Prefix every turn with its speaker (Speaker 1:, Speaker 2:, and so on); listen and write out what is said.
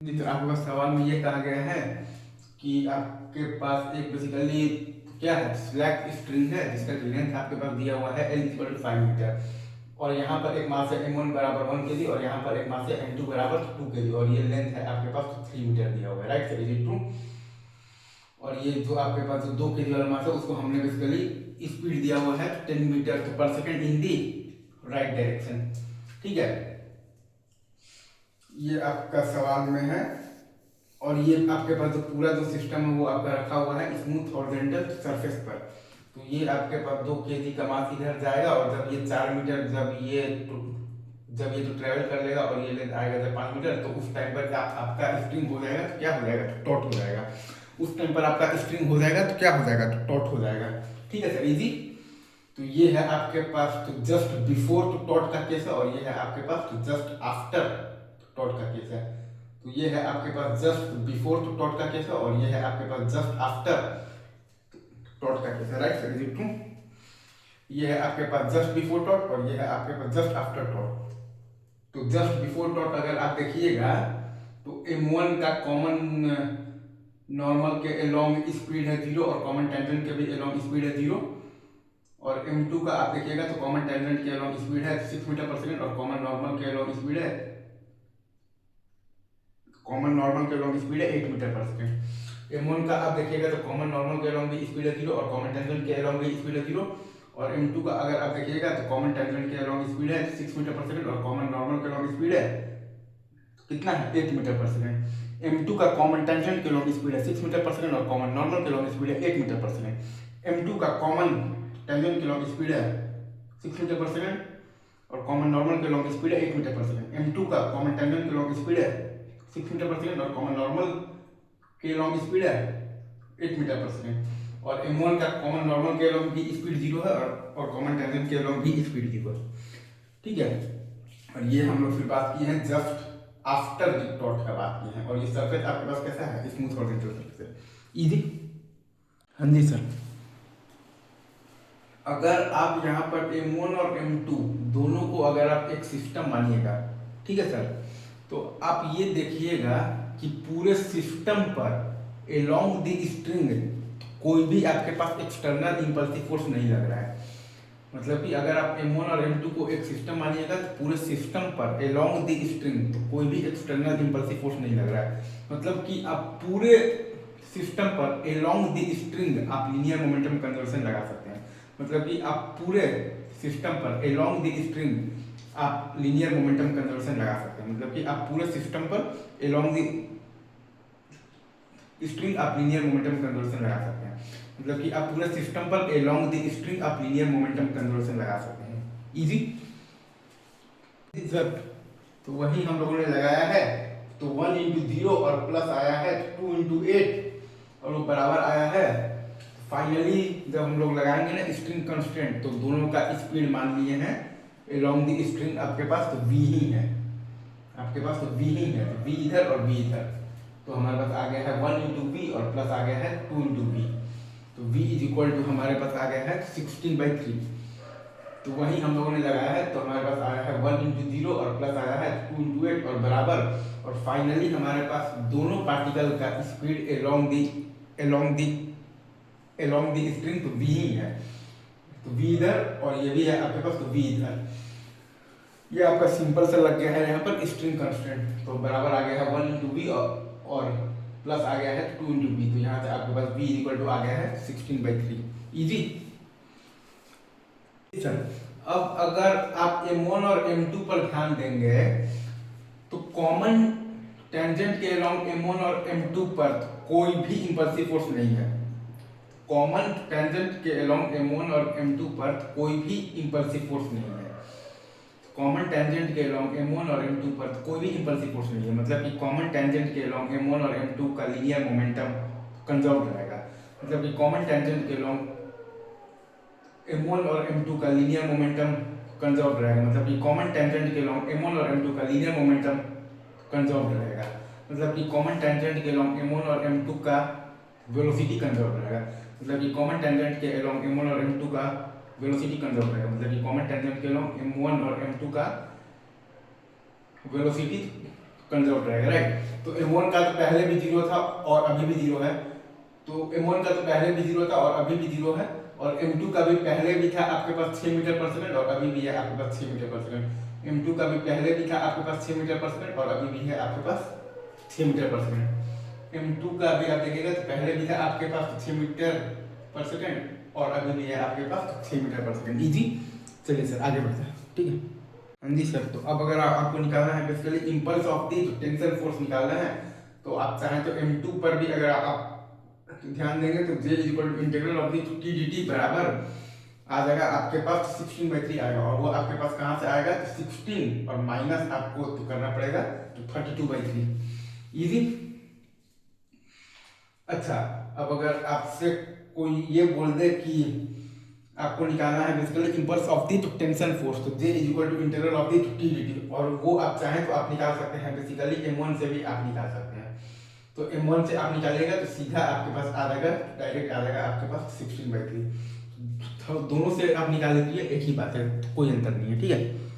Speaker 1: तो आपके पास सवाल में ये कहा गया है कि आपके पास एक बेसिकली क्या है, स्लैक स्ट्रिंग है जिसका लेंथ आपके पास दिया हुआ है L = 5 मीटर, और यहाँ पर एक मास है M1 बराबर 1 kg और यहाँ पर एक मास है M2 बराबर 2 kg, और ये लेंथ है आपके पास 3 मीटर दिया हुआ है। Right sir, is it true? और ये जो आपके पास जो 2 kg वाला मास है उसको हमने बेसिकली स्पीड दिया हुआ है 10 मीटर पर second in the right direction. ठीक है, ये आपका सवाल में है। और ये आपके पास जो पूरा जो सिस्टम है वो आपका रखा हुआ है स्मूथ हॉरिजॉन्टल सरफेस पर। तो ये आपके पास 2 kg का मास इधर जाएगा, और जब ये 4 मीटर जब ये जो ट्रेवल कर लेगा और ये लेंथ आएगा जब 5 मीटर, तो उस टाइम पर आपका स्ट्रिंग हो जाएगा, तो क्या हो जाएगा, तो टॉट हो जाएगा। उस टाइम पर आपका स्ट्रिंग हो जाएगा तो क्या हो जाएगा, तो टॉट हो जाएगा। ठीक है सर, इजी। तो ये है आपके पास तो जस्ट बिफोर तो टॉट का केस है, और ये है आपके पास तो जस्ट आफ्टर टॉट का केस है। तो ये है आपके पास जस्ट बिफोर तो टॉट का केस है, और ये है आपके पास जस्ट आफ्टर टॉट का केस है। Right sir, is it true? ये है आपके पास जस्ट बिफोर टॉट, और ये है आपके पास जस्ट आफ्टर टॉट। तो जस्ट बिफोर टॉट अगर आप देखिएगा तो M1 का कॉमन नॉर्मल के एलोंग स्पीड है 0, और कॉमन टेंजेंट के भी एलोंग स्पीड है 0। और M2 का आप देखिएगा तो कॉमन टेंजेंट के एलोंग स्पीड है 6 मीटर पर सेकेंड, और कॉमन नॉर्मल के एलोंग स्पीड है 8 मीटर पर सेकेंड। M1 का आप देखिएगा तो कॉमन नॉर्मल के एलोंग भी स्पीड है 0, और कॉमन टेंजेंट के एलोंग भी स्पीड है 0। और M2 का अगर आप देखिएगा तो कॉमन टेंजेंट के एलोंग स्पीड है 6 मीटर पर सेकेंड, और कॉमन नॉर्मल के एलोंग स्पीड है कितना है, 8 मीटर पर सेकेंड। M2 का कॉमन टेंजेंट के एलोंग स्पीड है 6 मीटर पर सेकेंड, और कॉमन नॉर्मल के एलोंग स्पीड है 8 मीटर पर सेकेंड। M2 का कॉमन टेंजेंट के एलोंग स्पीड है 6 मीटर पर सेकेंड, और कॉमन नॉर्मल के एलोंग स्पीड है 8 मीटर पर सेकेंड। M2 का कॉमन टेंजेंट के एलोंग स्पीड है 6 मीटर पर सेकेंड, और कॉमन नॉर्मल के लॉन्ग स्पीड है 8 मीटर पर सेकेंड। और M1 का कॉमन नॉर्मल के लॉन्ग की स्पीड 0 है, और कॉमन टेंजेंट के लॉन्ग की स्पीड 0 है। ठीक है, और ये हम लोग फिर बात की है जस्ट आफ्टर द टॉट का बात की है। और ये सरफेस आपके पास कैसा है, स्मूथ हॉरिजॉन्टल सरफेस है। इजी? हाँ जी सर। अगर आप यहाँ पर M1 और M2 दोनों को अगर आप एक सिस्टम मानिएगा, ठीक है सर, तो आप ये देखिएगा कि पूरे सिस्टम पर एलोंग द स्ट्रिंग कोई भी आपके पास एक्सटर्नल इंपल्सिव फोर्स नहीं लग रहा है। मतलब कि अगर आप M1 और M2 को एक सिस्टम मानिएगा तो पूरे सिस्टम पर एलोंग द स्ट्रिंग तो कोई भी एक्सटर्नल इंपल्सिव फोर्स नहीं लग रहा है। मतलब कि आप पूरे सिस्टम पर एलोंग द स्ट्रिंग आप लीनियर मोमेंटम कंजर्वेशन लगा सकते हैं। मतलब कि आप पूरे सिस्टम पर एलोंग द स्ट्रिंग आप लीनियर मोमेंटम कंजर्वेशन लगा सकते हैं। मतलब कि आप पूरे सिस्टम पर एलोंग द स्ट्रिंग आप लीनियर मोमेंटम कंजर्वेशन लगा सकते हैं। मतलब कि आप पूरे सिस्टम पर एलोंग द स्ट्रिंग आप लीनियर मोमेंटम कंजर्वेशन लगा सकते हैं। Easy sir. तो वही हम लोगों ने लगाया है। तो 1 × 0 और प्लस आया है 2 × 8 और वो बराबर आया है। फाइनली जब हम लोग लगाएंगे ना स्ट्रिंग कांस्टेंट, तो दोनों का स्पीड मान लिए हैं एलोंग द स्ट्रिंग आपके पास तो v ही है, आपके पास तो v ही है। तो v इधर और v इधर, तो हमारे पास आ गया है 1 × v और प्लस आ गया है 2 × v। तो v = हमारे पास आ गया है 16/3। तो वही हम लोगों ने लगाया है। तो हमारे पास आया है 1 × 0 और प्लस आया है 2 × 8 और बराबर। और फाइनली हमारे पास दोनों पार्टिकल का स्पीड एलोंग दी स्ट्रिंग तो v ही है। तो v इधर और ये भी है आपके पास, तो v इधर। ये आपका सिंपल सा लग गया है यहाँ पर स्ट्रिंग कांस्टेंट। तो बराबर आ गया है 1 × v और प्लस आ गया है 2 × v। तो यहाँ से आपके पास v = आ गया है 16/3। Easy sir. अब अगर आप M1 और M2 पर ध्यान देंगे तो कॉमन टेंजेंट के अलोंग M1 और M2 पर कोई भी इंपल्सिव फोर्स नहीं है। कॉमन टेंजेंट के अलोंग M1 और M2 पर कोई भी इंपल्सिव फोर्स नहीं है। कॉमन टेंजेंट के अलोंग M1 और M2 पर कोई भी इंपल्सिव फोर्स नहीं है। मतलब कि कॉमन टेंजेंट के अलोंग M1 और M2 का लीनियर मोमेंटम कंजर्व रहेगा। मतलब कि कॉमन टेंजेंट के अलोंग M1 और M2 का लीनियर मोमेंटम कंजर्व रहेगा। मतलब कि कॉमन टेंजेंट के अलोंग M1 और M2 का लीनियर मोमेंटम कंजर्व रहेगा। मतलब कि कॉमन टेंजेंट के अलोंग M1 और M2 का वेलोसिटी कंजर्व रहेगा। मतलब कि कॉमन टेंजेंट के अलोंग M1 और M2 का वेलोसिटी कंजर्व रहेगा। मतलब कि कॉमन टेंजेंट के अलोंग M1 और M2 का वेलोसिटी कंजर्व रहेगा, राइट। तो m1 का तो पहले भी 0 था और अभी भी 0 है, तो m1 का तो पहले भी 0 था और अभी भी 0 है, और m2 का भी पहले भी था आपके पास 6 मीटर पर सेकंड और अभी भी है आपके पास 6 मीटर पर सेकंड। m2 का भी पहले भी था आपके पास 6 मीटर पर सेकंड और अभी भी है आपके पास 6 मीटर पर सेकंड। m2 का भी आप देखिएगा तो पहले भी था आपके पास 6 मीटर पर सेकंड और अभी भी है आपके पास 6 मीटर पर सेकंड। इजी। चलिए सर आगे बढ़ते हैं, ठीक है। हाँ जी सर, तो अब अगर आपको निकालना है basically impulse of the tension force निकालना है, तो आप चाहें तो m2 पर भी अगर आप ध्यान देंगे तो J equal to integral of the T D T बराबर आ जाएगा आपके पास 16/3 आएगा, और वो आपके पास कहाँ से आएगा तो 16 और माइनस आपको तो करना पड़ेगा तो 32/3। इजी। अच्छा, अब अगर आपसे कोई ये बोल दे कि आपको निकालना है basically impulse of the tension force, तो J equal to integral of the T D T, और वो आप चाहें तो आप निकाल सकते हैं बेसिकली m1 से भी आप निकाल सकते हैं। तो m1 से आप निकालिएगा तो सीधा आपके पास आ जाएगा, डायरेक्ट आ जाएगा आपके पास 16/3। तो दोनों से आप निकाल लीजिए, एक ही बात है, कोई अंतर नहीं है, ठीक है।